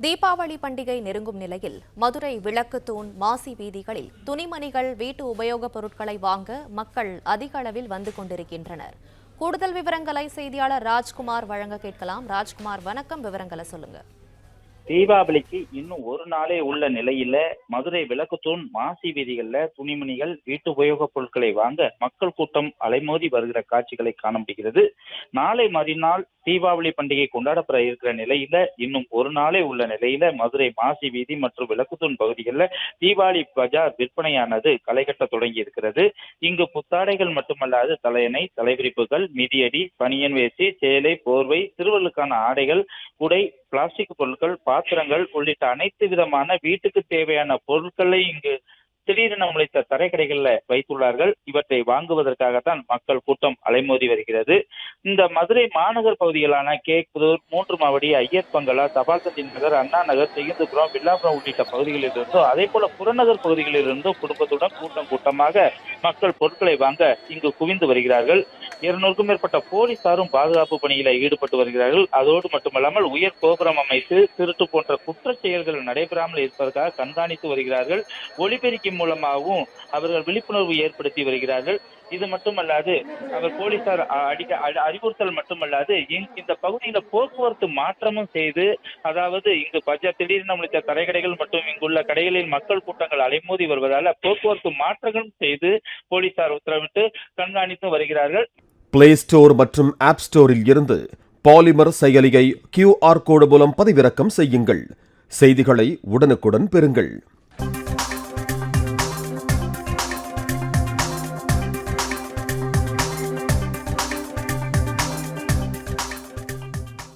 தீபாவளி பண்டிகை நெருங்கும் நிலையில் மதுரை விளக்குத்தூண் மாசி வீதிகளில் துணிமணிகள் வீட்டு உபயோகப் பொருட்களை வாங்க மக்கள் அதிக அளவில் வந்து கொண்டிருக்கின்றனர். கூடுதல் விவரங்களை செய்தியாளர் ராஜ்குமார் வழங்க கேட்கலாம். ராஜ்குமார், வணக்கம். விவரங்களை சொல்லுங்க. தீபாவளிக்கு இன்னும் ஒரு நாளே உள்ள நிலையில மதுரை விளக்குத்தூண் மாசி வீதிகள்ல துணிமணிகள் வீட்டு உபயோகப் பொருட்களை வாங்க மக்கள் கூட்டம் அலைமோதி வருகிற காட்சிகளை காண முடிகிறது. நாளை மறுநாள் தீபாவளி பண்டிகை கொண்டாடப்பட இருக்கிற நிலையில இன்னும் ஒரு நாளே உள்ள நிலையில மதுரை மாசி வீதி மற்றும் விளக்குத்தூண் பகுதிகளில் தீபாவளி பஜார் விற்பனையானது களைகட்ட தொடங்கி இருக்கிறது. இங்கு புத்தாடைகள் மட்டுமல்லாது தலையணை, தலைவிரிப்புகள், மிதியடி, பனியன் வேஷ்டி, சேலை, போர்வை, சிறுவர்களுக்கான ஆடைகள், குடை, பிளாஸ்டிக் பொருட்கள், பாத்திரங்கள் உள்ளிட்ட அனைத்து விதமான வீட்டுக்கு தேவையான பொருட்களை இங்கு திடீரென முளைத்த தரைக்கடைகள்ல வைத்துள்ளார்கள். இவற்றை வாங்குவதற்காகத்தான் மக்கள் கூட்டம் அலைமோதி வருகிறது. இந்த மதுரை மாநகர் பகுதிகளான கேக்குதூர், 3 மாவடி, ஐயர் பங்களா, தபால்தட்டி நகர், அண்ணா நகர், செய்யந்துபுரம், வில்லாபுரம் உள்ளிட்ட பகுதிகளில் இருந்தும் அதே போல புறநகர் பகுதிகளில் இருந்தும் குடும்பத்துடன் கூட்டமாக மக்கள் பொருட்களை வாங்க இங்கு குவிந்து வருகிறார்கள். 200க்கும் மேற்பட்ட போலீசாரும் பாதுகாப்பு பணியில ஈடுபட்டு வருகிறார்கள். அதோடு மட்டுமல்லாமல் உயர் கோபுரம் அமைத்து திருட்டு போன்ற குற்ற செயல்கள் நடைபெறாமல் இருப்பதற்காக கண்காணித்து வருகிறார்கள். ஒலிபெருக்கி மூலமாகவும் அவர்கள் விழிப்புணர்வு ஏற்படுத்தி வருகிறார்கள். இது மட்டுமல்லாது அவர் போலீசார் அறிவுறுத்தல் மட்டுமல்லாது இந்த பகுதியில போக்குவரத்து மாற்றமும் செய்து, அதாவது இங்கு திடீரென முடித்த தரைக்கடைகள் மற்றும் இங்குள்ள கடைகளில் மக்கள் கூட்டங்கள் அலைமோதி வருவதால போக்குவரத்து மாற்றங்களும் செய்து போலீசார் உத்தரவிட்டு கண்காணித்து வருகிறார்கள். பிளே ஸ்டோர் மற்றும் ஆப் ஸ்டோரில் இருந்து பாலிமர் செயலியை QR கோடு மூலம் பதிவிறக்கம் செய்யுங்கள். செய்திகளை உடனுக்குடன் பெறுங்கள்.